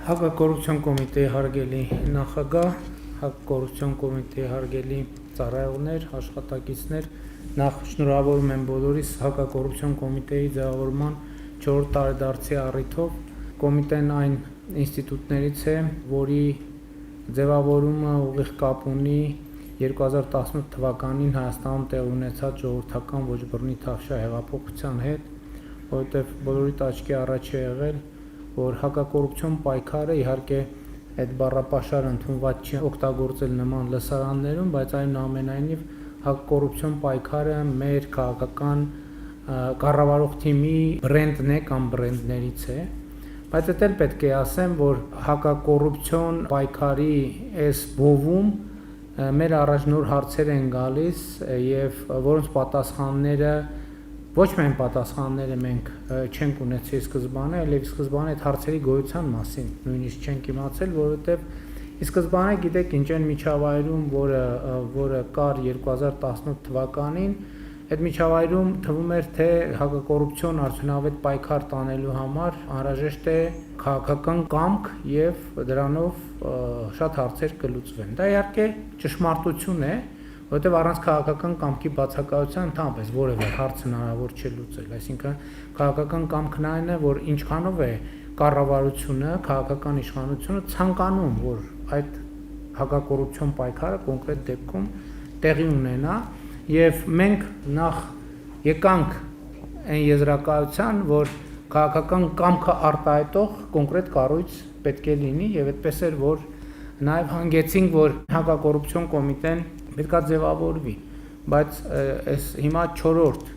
Հակակոռուպցիոն կոմիտեի հարգելի նախագահ, հակակոռուպցիոն կոմիտեի հարգելի ծառայողներ, աշխատակիցներ, նախ շնորհավորում եմ բոլորիս հակակոռուպցիոն կոմիտեի ձևավորման 4-րդ տարեդարձի առիթով։ Կոմիտեն այն ինստիտուտներից է, որի ձևավորումը ուղիղ կապ ունի 2018 թվականին Հայաստանում տեղի ունեցած ժողովրդական ոչ բռնի Թավշյա հեղափոխության հետ, որովհետև բոլորիդ աչքի առաջ է եղել, որ հակակոռուպցիոն պայքարը իհարկե այդ բառապաշարը ընդունված չի օգտագործել նման լսարաններում, բայց այնուամենայնիվ հակակոռուպցիոն պայքարը մեր քաղաքական կառավարող թիմի բրենդն է կամ բրենդներից է, բայց դա էլ պետք է ասեմ, որ հակակոռուպցիոն պայքարի այս բովում մեր առաջ նոր հարցեր են գալիս եւ որոնց պատասխանները ոչ միայն պատասխանները մենք չենք ունեցել սկզբանե, այլև սկզբանե այդ հարցերի գոյության մասին նույնիսկ չենք իմացել, որովհետև սկզբանե գիտեք ինչ են միջավայրում, որը կար 2018 թվականին, այդ միջավայրում թվում էր, թե հակակոռուպցիոն արդյունավետ պայքար տանելու համար անհրաժեշտ է քաղաքական կամք եւ դրանով շատ հարցեր կլուծվեն։ Դա իհարկե ճշմարտություն է, որովհետև առանց քաղաքական կամքի բացակայության ընդհանրապես որևէ հարց հնարավոր չէ լուծել, այսինքն քաղաքական կամքն այն է, որ ինչքանով է կառավարությունը, քաղաքական իշխանությունը ցանկանում, որ այդ հակակոռուպցիոն պայքարը կոնկրետ դեպքում տեղի ունենա, եւ մենք նախ եկանք այն եզրակացության, որ քաղաքական կամքը արտահայտող կոնկրետ կառույց պետք է լինի եւ այդպես էր, որ նաեւ հանգեցինք, որ հակակոռուպցիոն կոմիտեն պետք է ձևավորվի, բայց այս հիմա 4-րդ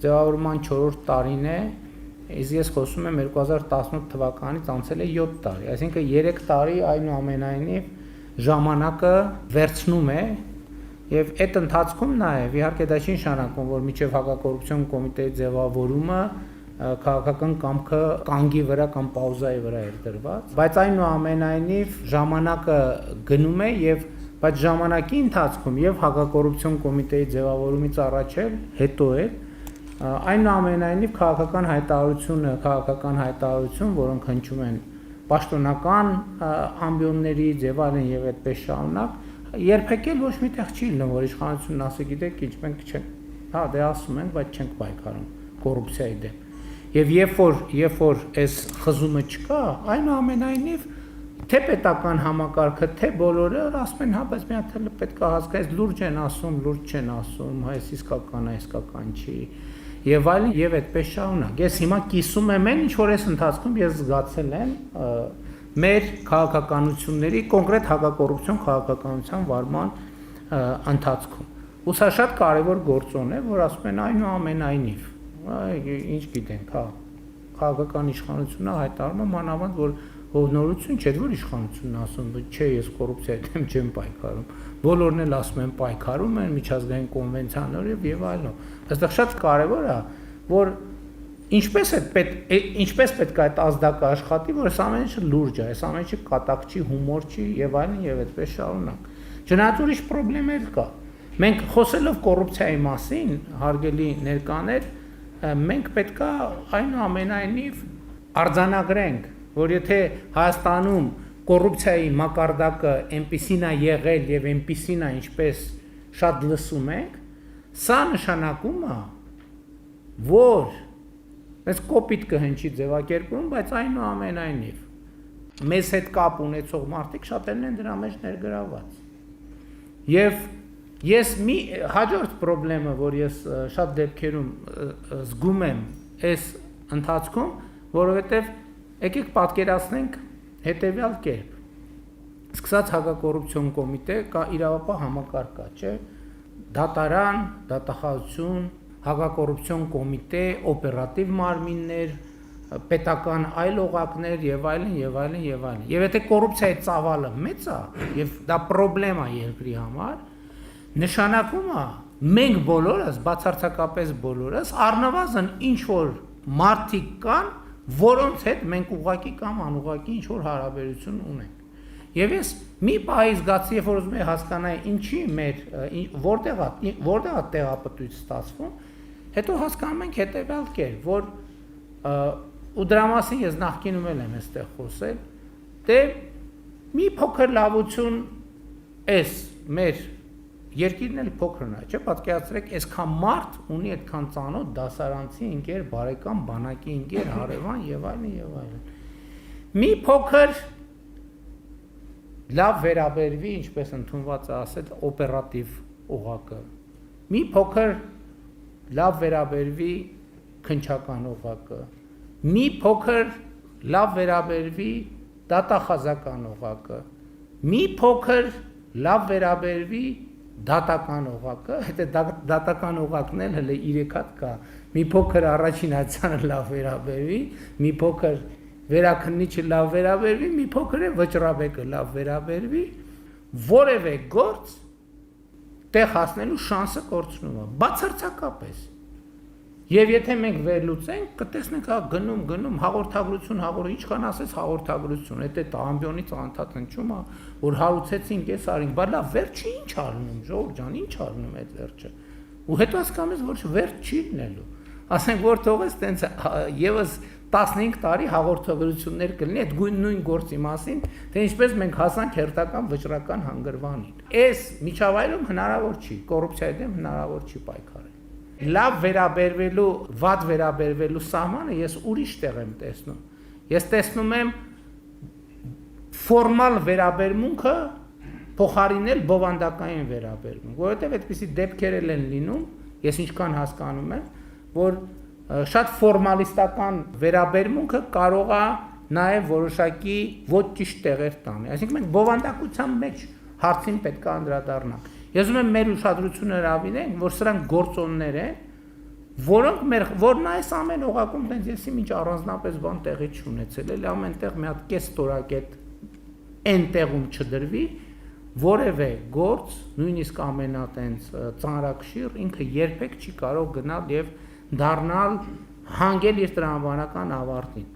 ձևավորման 4-րդ տարին է, իսկ ես խոսում եմ 2018 թվականից անցել է 7 տարի, այսինքն 3 տարի այնուամենայնիվ ժամանակը վերցնում է եւ այդ ընթացքում նաեւ իհարկե դա չի նշանակում, որ միջև հակակոռուպցիոն կոմիտեի ձևավորումը քաղաքական կամքը կանգի վրա կամ պաուզայի վրա էր դրված, բայց այնուամենայնիվ ժամանակը գնում է եւ բայց ժամանակի ընթացքում եւ հակակոռուպցիոն կոմիտեի ձևավորումից առաջ էլ հետո է այնուամենայնիվ քաղաքական հայտարարություն, որոնք հնչում են պաշտոնական ամբիոններից եւ այլն եւ այդպես շարունակ, երբեք էլ ոչ միտեղ չի լինում, որ իշխանությունն ասի, գիտեք, ինչ մենք չենք, հա, դե ասում ենք, բայց չենք պայքարում կոռուպցիայի դեմ։ Եվ երբ որ այս խզումը չկա, այնուամենայնիվ թե պետական համակարգը, թե բոլորը ասում են, հա, բայց մի հատ էլ պետք է հասկանալ, լուրջ են ասում, լուրջ չեն ասում, հա, այս իսկական չի, եւ այլն եւ այդպես շարունակ։ Ես հիմա կիսում եմ այն, ինչ որ այս ընթացքում ես զգացել եմ մեր քաղաքականությունների կոնկրետ հակակոռուպցիոն քաղաքականության վարման ընթացքում։ Ու սա շատ կարևոր գործոն է, որ ասում են այնուամենայնիվ, ինչ գիտենք, հա, քաղաքական իշխանությունը հայտարարում է մանավանդ, որ նորություն չէ, որ իշխանությունն ասում, չէ, ես կոռուպցիայի դեմ չեմ պայքարում։ Բոլորն էլ ասում են պայքարում են միջազգային կոնվենցիաներով եւ այլն։ Այստեղ շատ կարեւոր է, որ ինչպես պետք է այդ ազդակը աշխատի, որ այս ամեն ինչը լուրջ է, այս ամեն ինչը կատակ չի, հումոր չի եւ այլն եւ այդպես շարունակ։ Չնայած ուրիշ խնդիրներ կա։ Մենք խոսելով կոռուպցիայի մասին, հարգելի ներկաներ, մենք պետք է այնուամենայնիվ արձանագրենք, որ եթե Հայաստանում կոռուպցիայի մակարդակը այնպիսին է եղել եւ այնպիսին է, ինչպես շատ լսում ենք, սա նշանակում է, որ այս կոպիտ կհնչի ձևակերպում, բայց այնուամենայնիվ մեզ հետ կապ ունեցող մարդիկ շատերն են դրա մեջ ներգրաված։ Եվ ես մի հաջորդ խնդրը, որ ես շատ դեպքերում զգում եմ այս ընթացքում, որովհետեւ եկեք պատկերացնենք հետեւյալ կերպ։ Սկսած հակակոռուպցիոն կոմիտե կա իրավապահ համակարգ կա, չէ՞։ Դատարան, դատախազություն, հակակոռուպցիոն կոմիտե, օպերատիվ մարմիններ, պետական այլ օղակներ եւ այլն եւ այլն եւ այլն։ Եվ եթե կոռուպցիայի ծավալը մեծ է եւ դա խնդրեմ է երկրի համար, նշանակում է մենք բոլորս, բացարձակապես բոլորս, առնվազն ինչ որ մարդիկ կան, որոնց հետ մենք ուղղակի կամ անուղղակի ինչ որ հարաբերություն ունենք։ Եվ ես մի պահի զգացի, երբ որ ուզում եմ հասկանալ ինչի մեր որտեղ է տեղապտույց ստացվում, հետո հասկանում ենք հետեւյալ կերպ, որ ու դրա մասին ես նախկինում եմ այստեղ խոսել, դե մի փոքր լավություն էս մեր երկիրն էլ փոքրն է, չէ՞, պատկերացրեք, այսքան մարդ ունի այդքան ծանոթ դասարանցի ընկեր, բարեկամ, բանակի ընկեր, հարևան եւ այլն եւ այլն։ Մի փոքր լավ վերաբերվի, ինչպես ընդունված է ասել, օպերատիվ օղակը։ Մի փոքր լավ վերաբերվի քնչական օղակը։ Մի փոքր լավ վերաբերվի դատախազական օղակը։ Մի փոքր լավ վերաբերվի դատական օղակը, հետո դատական օղակն էլ հələ 3 հատ կա։ Մի փոքր առաջին հացանը լավ վերաբերվի, մի փոքր վերաքննիչը լավ վերաբերվի, մի փոքր է վճռաբեկը լավ վերաբերվի, որևէ գործ տեղ հասնելու շանսը կորցնում է, բացարձակապես։ Եվ եթե մենք վերլուծենք, կտեսնենք հա գնում հաղորդագրություն, ինչքան ասես հաղորդագրություն, այդ ամբիոնից անդադ հնչում է, որ հարուցեցինք, էս արինք, բայց լավ վերջը ինչ առնում, ժողովուրդ ջան, ինչ առնում այդ վերջը։ Ու հետո հասկանում ես, որ վերջ չի լինելու։ Ասենք որ թողես տենց եւս 15 տարի հաղորդագրություններ կլինի այդ նույն գործի մասին, թե ինչպես մենք հասանք հերթական վճռական հանգրվանին։ Այս միջավայրում հնարավոր չի, կոռուպցիայի դեմ հնարավոր չի պայքարել։ Լավ վերաբերվելու, վատ վերաբերվելու սահմանը ես ուրիշ տեղ եմ տեսնում։ Ես տեսնում եմ ֆորմալ վերաբերմունքը փոխարինել բովանդակային վերաբերմունք, որովհետև այդպիսի դեպքեր են լինում, ես ինչքան հասկանում եմ, որ շատ ֆորմալիստական վերաբերմունքը կարող է նաև որոշակի ոչ ճիշտ տեղեր տանի։ Այսինքն մենք բովանդակության մեջ հարցին պետք է անդրադառնանք։ Ես ուզում եմ մեր ուշադրությունը հրավիրենք, որ սրանք գործոններ են, որոնք որն այս ամեն օղակում տենց եսի ինչ առանձնապես բան տեղի չունեցել, էլի ամենտեղ մի հատ կես ստորակետ այն տեղում չդրվի, որևէ գործ, նույնիսկ ամենատենց ծանրակշիռ, ինքը երբեք չի կարող գնալ եւ դառնալ հանգել իր տրամաբանական ավարտին։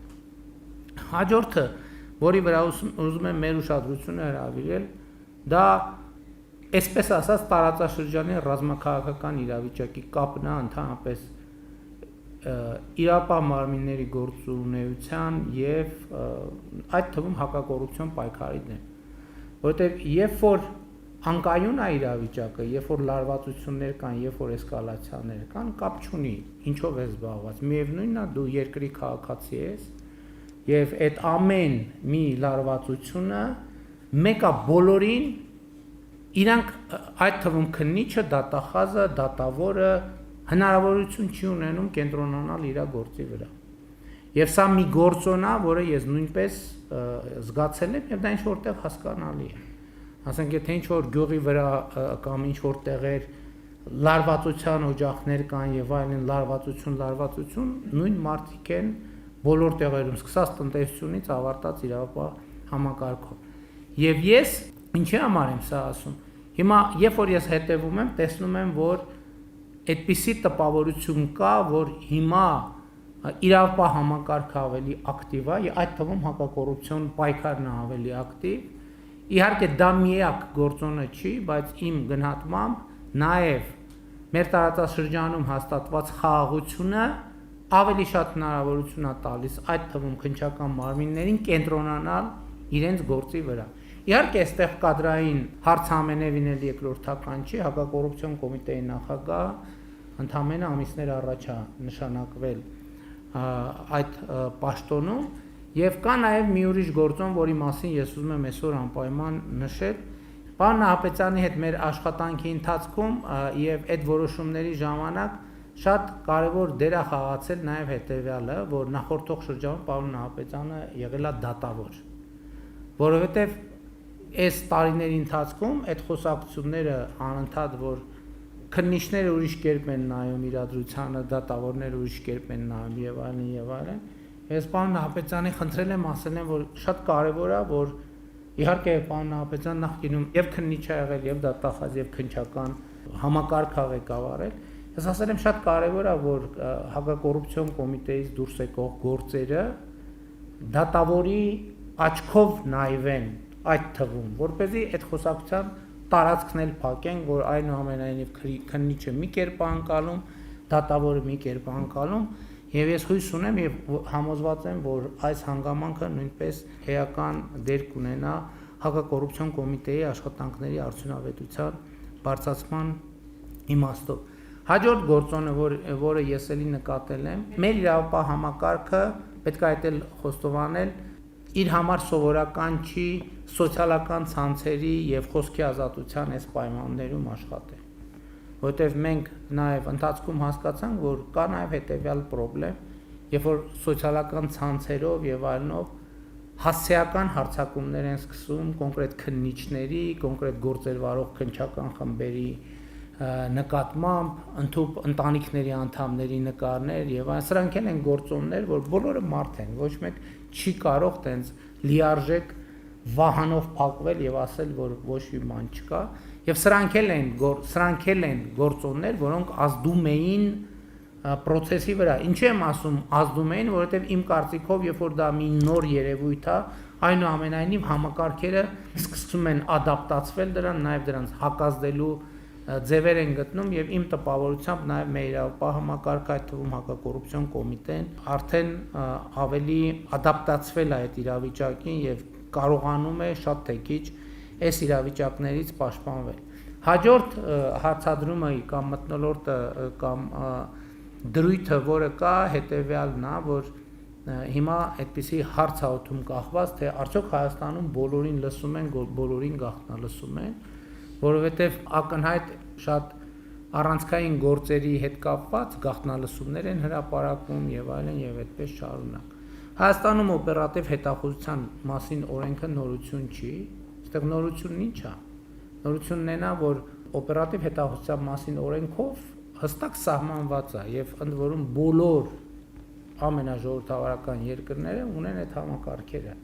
Հաջորդը, որի վրա ուզում եմ մեր ուշադրությունը հրավիրել, դա այսպես ասած տարածաշրջանի ռազմաքաղաքական իրավիճակի կապն է ընդհանրապես իրապահ մարմինների գործունեության եւ այդ թվում հակակոռուպցիոն պայքարի դեմ, որովհետեւ երբ որ անկայուն է իրավիճակը, երբ որ լարվածություններ կան, երբ որ էսկալացիաներ կան, կապ չունի ինչով ես զբաղված, միևնույնն է դու երկրի քաղաքացի ես եւ այդ ամեն մի լարվածությունը մեկը բոլորին իրանք այդ թվում քննիչը, դատախազը, դատավորը հնարավորություն չի ունենում կենտրոնանալ իր գործի վրա։ Եվ սա մի գործոն է, որը ես նույնպես զգացել եմ եւ դա ինչ որտեղ հասկանալի է։ Ասենք եթե ինչ որ գյուղի վրա կամ ինչ որ տեղեր լարվածության օջախներ կան եւ այլն լարվածություն, նույն մարդիկ են բոլոր տեղերում, սկսած տնտեսությունից ավարտած իրավապահ համակարգով։ Եվ ես ինչի համար եմ սա ասում։ Հիմա երբ որ ես հետևում եմ, տեսնում եմ, որ այդպիսի տպավորություն կա, որ հիմա իրավապահ համակարգը ավելի ակտիվ է, այդ թվում հակակոռուպցիոն պայքարն է ավելի ակտիվ։ Իհարկե դա միակ գործոնը չի, բայց իմ գնահատմամբ նաև մեր տարածաշրջանում հաստատված խաղաղությունը ավելի շատ հնարավորություն է տալիս այդ թվում քննչական մարմիններին կենտրոնանալ իրենց գործի վրա։ Իհարկե այստեղ կադրային հարց ամենևին էլ երկրորդական չի, հակակոռուպցիոն կոմիտեի նախագահ ընդամենը ամիսներ առաջ է նշանակվել այդ պաշտոնում եւ կա նաեւ մի ուրիշ գործոն, որի մասին ես ուզում եմ այսօր անպայման նշել։ Պարոն Նահապետյանի հետ մեր աշխատանքի ընթացքում եւ այդ որոշումների ժամանակ շատ կարեւոր դեր է խաղացել նաեւ հետեւյալը, որ նախորդող շրջանում պարոն Նահապետյանը եղել է դատավոր, որովհետեւ այս տարիների ընթացքում այդ խոսակցությունները անընդհատ որ քննիչները ուրիշ կերպ են նայում իրադրությանը, դատավորները ուրիշ կերպ են նայում եւ այլն, ես պարոն Նահապետյանի խնդրել եմ, ասել եմ, որ շատ կարեւոր է, որ իհարկե պարոն Նահապետյանը նախկինում եւ քննիչ է եղել, եւ դատախազ, եւ քննչական համակարգ ղեկավարել։ Ես ասել եմ շատ կարեւոր է, որ հակակոռուպցիոն կոմիտեից դուրս եկող գործերը դատավորի աչքով նայվեն այդ թվում, որպեսզի այդ խոսակցության տարածքն էլ փակեն, որ այնուամենայնիվ քննիչը մի կերպ անկալում, դատավորը մի կերպ անկալում, Եվ ես հույս ունեմ եւ համոզված եմ, որ այս հանգամանքը նույնպես էական դեր կունենա հակակոռուպցիոն կոմիտեի աշխատանքների արդյունավետության բարձրացման իմաստով։ Հաջորդ գործոնը, որը ես էլի նկատել եմ, մեր իրավապահ համակարգը պետք է այդել խոստովանել իր համար սովորական չի սոցիալական ցանցերի եւ խոսքի ազատության այս պայմաններում աշխատել։ Որտեւ մենք նաեւ ընթացքում հասկացանք, որ կա նաեւ հետեւյալ խնդրեմ, երբ որ սոցիալական ցանցերով եւ այլնով հասցեական հարձակումներ են սկսում կոնկրետ քննիչների, կոնկրետ գործեր վարող քննչական խմբերի նկատմամբ, ընդհանուր ընտանիքների անդամների նկարներ եւ այն սրանք են գործոններ, որ բոլորը մարդ են, ոչ մեկ չի կարող տենց լիարժեք վահանով փակվել եւ ասել, որ ոչ մի բան չկա, եւ սրանք էլ են գործոններ, որոնք ազդում էին process-ի վրա։ Ինչի եմ ասում ազդում էին, որովհետեւ իմ կարծիքով, երբ որ դա մի նոր երևույթ է, այնուամենայնիվ համակարգերը սկսում են ադապտացվել դրան, նաեւ դրանց հակազդելու ձևեր են գտնում եւ իմ տպավորությամբ նաեւ մեր իրավապահ համակարգը, այդ թվում հակակոռուպցիոն կոմիտեն արդեն ավելի ադապտացվել է այդ իրավիճակին եւ կարողանում է շատ թե քիչ այս իրավիճակներից պաշտպանվել։ Հաջորդ հարցադրումը կամ մթնոլորտը կամ դրույթը, որը կա, հետեւյալն է, որ հիմա այդպիսի հարց է օդում կախված, թե արդյոք Հայաստանում բոլորին լսում են, բոլորին գաղտնալսում են, որովհետև ակնհայտ շատ առանցքային գործերի հետ կապված գաղտնալսումներ են հրապարակվում եւ այլն եւ այդպես շարունակ։ Հայաստանում օպերատիվ հետախուզության մասին օրենքը նորություն չի, այստեղ նորությունն ի՞նչ է։ Նորությունն է նա, որ օպերատիվ հետախուզության մասին օրենքով հստակ սահմանված է եւ ընդ որում բոլոր ամենաժողովրդավարական երկրները ունեն այդ համակարգերը,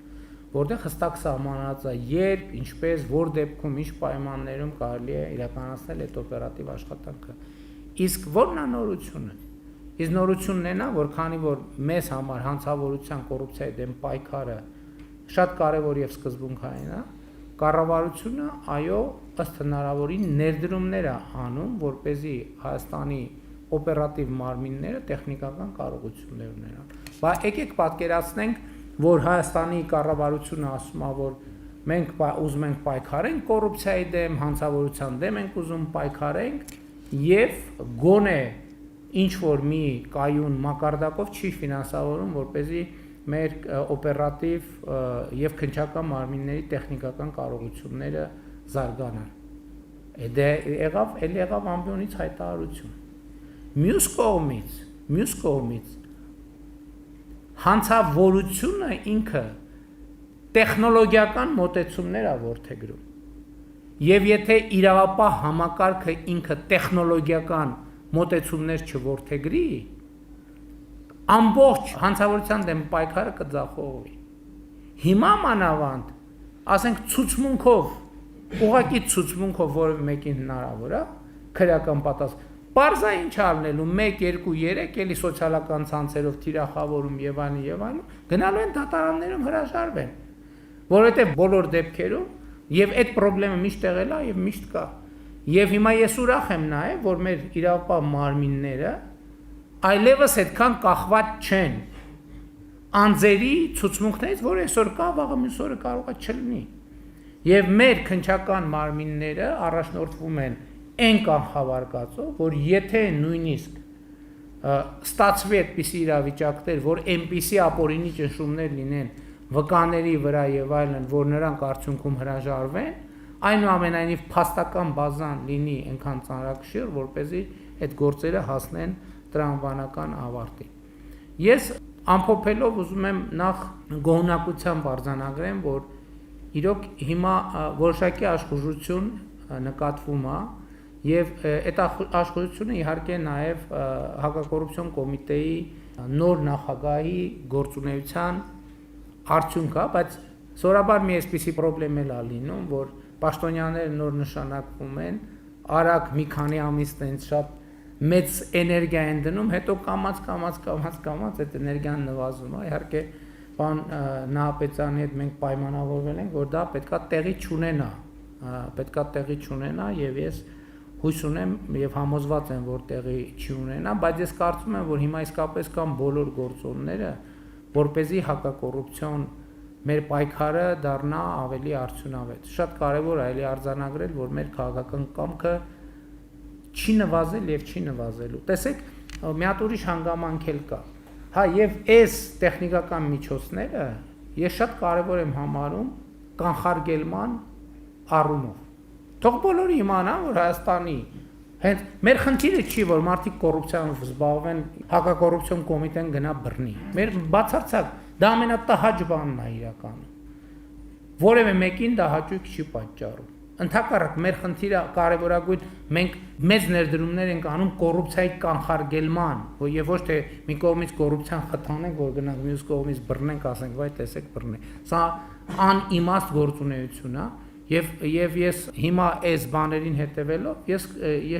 որտեղ հստակ սահմանված է երբ, ինչպես, որ դեպքում, ինչ պայմաններում կարելի է իրականացնել այդ օպերատիվ աշխատանքը։ Իսկ ո՞րն է նորությունը։ Իսկ նորությունն է նա, որ քանի որ մեզ համար հանցավորության կոռուպցիայի դեմ պայքարը շատ կարևոր եւ սկզբունքային է, կառավարությունը այո, ըստ հնարավորին ներդրումներ է անում, որպեսզի Հայաստանի օպերատիվ մարմինները տեխնիկական կարողություններ ունենան։ Բայց եկեք պատկերացնենք, որ Հայաստանի կառավարությունը ասում է, որ մենք ուզում ենք պայքարենք կոռուպցիայի դեմ, հանցավորության դեմ ենք ուզում պայքարենք եւ գոնե ինչ որ մի կայուն մակարդակով չի ֆինանսավորում, որպեսզի մեր օպերատիվ եւ քննչական մարմինների տեխնիկական կարողությունները զարգանան։ Դա եղավ ամբիոնից հայտարարություն։ Մյուս կողմից հանցավորությունը ինքը տեխնոլոգիական մոտեցումներ է որդեգրում։ Եվ եթե իրավապահ համակարգը ինքը տեխնոլոգիական մոտեցումներ չորդեգրի, ամբողջ հանցավորության դեմ պայքարը կձախողվի։ Հիմա մանավանդ, ասենք ցուցմունքով, ուղղակի ցուցմունքով որևէ մեկին հնարավոր է քրեական պատասխան։ Պարզա ինչ արնելու 1, 2, 3 էլի սոցիալական ցանցերով թիրախավորում եւ այլն, գնալու են դատարաններում հրաժարվեն, որովհետեւ բոլոր դեպքերում եւ այդ խնդրեմը միշտ եղել է եւ միշտ կա։ Եվ հիմա ես ուրախ եմ նաեւ, որ մեր իրավապահ մարմինները այլևս այդքան կախված չեն անձերի ցուցմունքներից, որ այսօր կա, վաղը մյուս օրը կարող է չլինի։ Եվ մեր քննչական մարմինները առաջնորդվում են այն կանխավարկածով, որ եթե նույնիսկ ստացվի այդպիսի իրավիճակներ, որ այնպիսի ապօրինի ճնշումներ լինեն վկաների վրա եւ այլն, որ նրանք արդյունքում հրաժարվեն, այնուամենայնիվ փաստական բազան լինի այնքան ծանրակշիռ, որպեսզի այդ գործերը հասնեն տրամաբանական ավարտի։ Ես ամփոփելով ուզում եմ նախ գոհունակությամբ արձանագրեմ, որ իրոք հիմա որոշակի աշխուժություն նկատվում է եւ այդ աշխուժությունը իհարկե նաեւ հակակոռուպցիոն կոմիտեի նոր նախագահի գործունեության արդյունք է, բայց սովորաբար մի այսպիսի խնդրեմ էլ է լինում, որ պաշտոնյաները նոր նշանակվում են, արագ մի քանի ամիս տենց շատ մեծ էներգիա են դնում, հետո կամաց այդ էներգիան նվազում է, իհարկե պարոն Նահապետյանի հետ մենք պայմանավորվել ենք, որ դա պետքա տեղի չունենա եւ ես հույս ունեմ եւ համոզված եմ, որ տեղի չի ունենա, բայց ես կարծում եմ, որ հիմա իսկապես կան բոլոր գործոնները, որպեսզի հակակոռուպցիոն մեր պայքարը դառնա ավելի արդյունավետ։ Շատ կարևոր է ելի արձանագրել, որ մեր քաղաքական կամքը չի նվազել եւ չի նվազելու։ Տեսեք, մի հատ ուրիշ հանգամանք էլ կա։ Հա, եւ այս տեխնիկական միջոցները ես շատ կարևոր եմ համարում կանխարգելման առումով։ Թող բոլորը իմանան, որ Հայաստանի հենց մեր խնդիրը չի, որ մարդիկ կոռուպցիայով զբաղվեն, հակակոռուպցիոն կոմիտեն գնա բռնի։ Մեր բացարձակ դա ամենատահաճ բանն է իրականում։ Որևէ մեկին դա հաճույք չի պատճառում։ Ընդհակառակ մեր խնդիրը կարևորագույն մենք մեծ ներդրումներ ենք անում կոռուպցիայի կանխարգելման, եւ ոչ թե մի կողմից կոռուպցիան խթանենք, որ գնանք մյուս կողմից բռնենք, ասենք, վայ, տեսեք, բռնենք։ Սա անիմաստ գործունեություն է, եւ ես հիմա այս բաներին հետևելով ես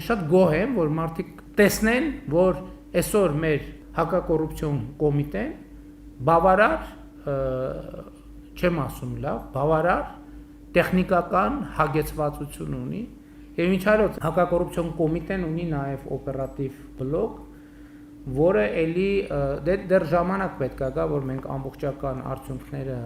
շատ գոհ եմ, որ մարդիկ տեսնեն, որ այսօր մեր հակակոռուպցիոն կոմիտեն բավարար, չեմ ասում լավ, բավարար տեխնիկական հագեցվածություն ունի, եւ ինչ այլոց հակակոռուպցիոն կոմիտեն ունի նաեւ օպերատիվ բլոկ, որը էլի դեռ ժամանակ պետք է գա, որ մենք ամբողջական արդյունքները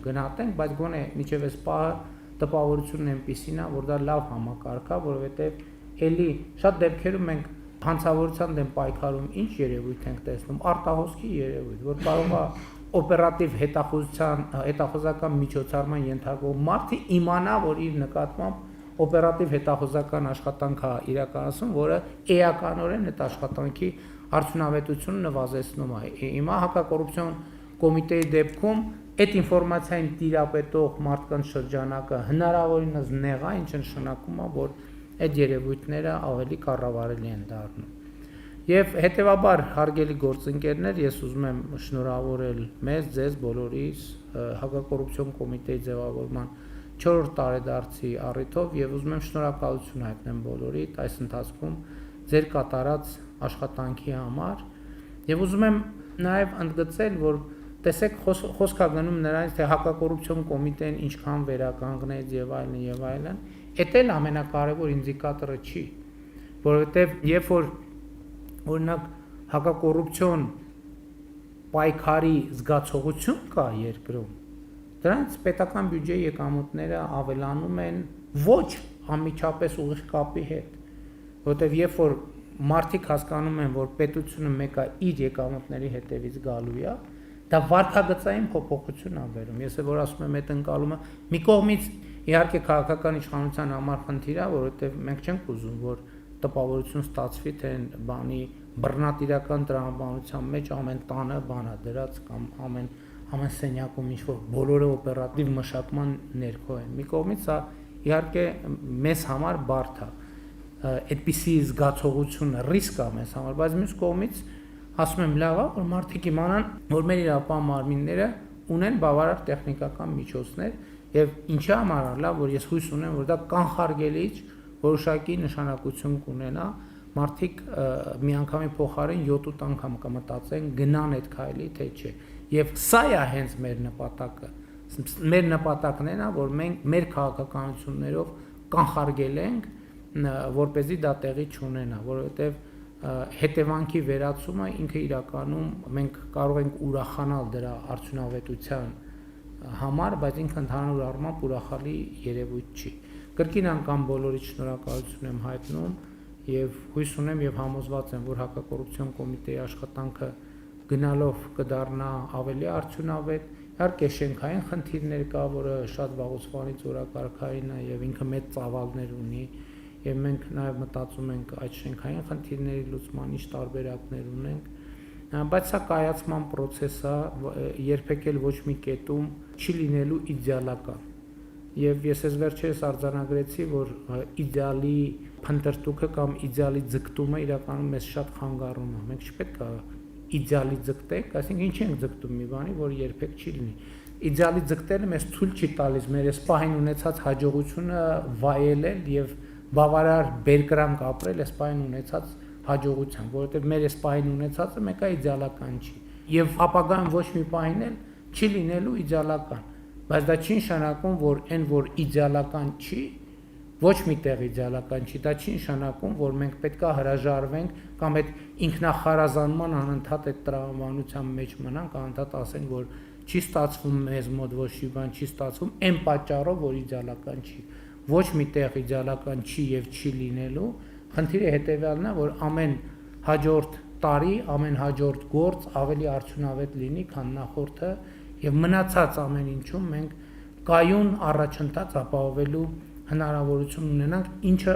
գնահատենք, բայց գոնե մինչեւ այս պահը տպավորությունն այնպեսին է, որ դա լավ համակարգ է, որովհետեւ էլի շատ դեպքերում մենք հանցավորության դեմ պայքարում ինչ երևույթ ենք տեսնում, արտահոսքի երևույթ, որ կարող է օպերատիվ հետախուզական միջոցառման ենթարկող մարդը իմանա, որ իր նկատմամբ օպերատիվ հետախուզական աշխատանք է իրականացում, որը էականորեն այդ աշխատանքի արդյունավետությունը նվազեցնում է։ Հիմա հակակոռուպցիոն կոմիտեի դեպքում այդ ինֆորմացիային տիրապետող մարդկանց շրջանակը հնարավորինս նեղ է, ինչը նշանակում է, որ այդ երևույթները ավելի կառավարելի են դառնում։ Եվ հետևաբար հարգելի գործընկերներ, ես ուզում եմ շնորհավորել մեզ, ձեզ բոլորիս հակակոռուպցիոն կոմիտեի ձևավորման 4-րդ տարեդարձի առիթով եւ ուզում եմ շնորհակալություն հայտնել բոլորիդ այս ընթացքում ձեր կատարած աշխատանքի համար եւ ուզում եմ նաեւ ընդգծել, որ տեսեք խոսք է գնում նրանից, թե հակակոռուպցիոն կոմիտեն ինչքան վերականգնեց եւ այլն եւ այլն, դա էլ ամենակարևոր ինդիկատորը չի, որովհետեւ երբ որ օրինակ հակակոռուպցիոն պայքարի զգացողություն կա երկրում, դրանց պետական բյուջեի եկամուտները ավելանում են ոչ անմիջապես ուղիղ կապի հետ, որովհետև երբ որ մարդիկ հասկանում են, որ պետությունը մեկը իր եկամուտների հետևից գալու է, դա վարքագծային փոփոխություն է բերում։ Ես որ ասում եմ, այդ ընկալումը մի կողմից իհարկե քաղաքական իշխանության համար խնդիր է, որովհետև մենք չենք ուզում, որ տպավորություն ստացվի, թե բանի բռնատիրական տրամաբանության մեջ ամեն տանը բան է դրած կամ ամեն սենյակում ինչ որ բոլորը օպերատիվ մշակման ներքո են։ Մի կողմից սա իհարկե մեզ համար բարդ է, այդպիսի զգացողություն ռիսկ է մեզ համար, բայց մյուս կողմից ասում եմ լավ է, որ մարդիկ իմանան, որ մեր իրավապահ մարմինները ունեն բավարար տեխնիկական միջոցներ եւ ինչի համար է լավ, որ ես հույս ունեմ, որ դա կանխարգելիչ որոշակի նշանակություն կունենա, մարդիկ միանգամի փոխարեն 7-8 անգամ կմտածեն գնան այդ քայլի, թե չէ։ Եվ սա է հենց մեր նպատակը։ Մեր նպատակն է, որ մենք մեր քաղաքականություններով կանխարգելենք, որպեսզի դա տեղի չունենա, որովհետև հետևանքի վերացումը ինքը իրականում մենք կարող ենք ուրախանալ դրա արդյունավետության համար, բայց ինքը ընդհանուր առմամբ ուրախալի երևույթ չի։ Կրկին անգամ բոլորից շնորհակալություն եմ հայտնում եւ հույս ունեմ եւ համոզված եմ, որ հակակոռուպցիոն կոմիտեի աշխատանքը գնալով կդառնա ավելի արդյունավետ։ Իհարկե շենքային խնդիրներ կա, որը շատ վաղուց օրակարգային է եւ ինքը մեծ ծավալներ ունի եւ մենք նաեւ մտածում ենք այդ շենքային խնդիրների լուծման ինչ տարբերակներ ունենք, բայց սա կայացման process է, երբեք էլ ոչ մի կետում չի լինելու իդեալական։ Եվ ես այս վերջերս արձանագրեցի, որ իդեալի փնտրտուքը կամ իդեալի ձգտումը իրականում մեզ շատ խանգարում է։ Մենք չպետք է իդեալի ձգտենք, այսինքն ինչ ենք ձգտում մի բանի, որ երբեք չի լինի։ Իդեալի ձգտելը մեզ ցույց չի տալիս մեր այս պահին ունեցած հաջողությունը վայելել եւ բավարար բերկրանք ապրել այս պահին ունեցած հաջողության, որովհետեւ մեր այս պահին ունեցածը մեկը իդեալական չի։ Եվ ապագայում ոչ մի պահին էլ չի լինելու իդեալական, բայց դա չի նշանակում, որ այն որ իդեալական չի, ոչ մի տեղ իդեալական չի, դա չի նշանակում, որ մենք պետքա հրաժարվենք կամ այդ ինքնախարազանման անընդհատ այդ տրամաբանության մեջ մնանք, անընդհատ ասենք, որ չի ստացվում մեզ մոտ ոչ մի բան, չի ստացվում այն պատճառով, որ իդեալական չի։ Ոչ մի տեղ իդեալական չի եւ չի լինելու։ Խնդիրը հետեւյալն է, որ ամեն հաջորդ տարի, ամեն հաջորդ գործ ավելի արդյունավետ լինի, քան նախորդը, եւ մնացած ամեն ինչում մենք կայուն առաջընթաց ապահովելու հնարավորություն ունենանք, ինչը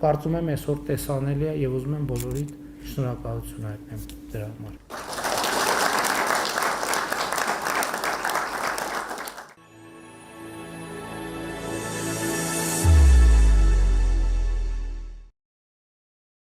կարծում եմ այսօր տեսանելի է եւ ուզում եմ բոլորիդ շնորհակալություն հայտնեմ դրա համար։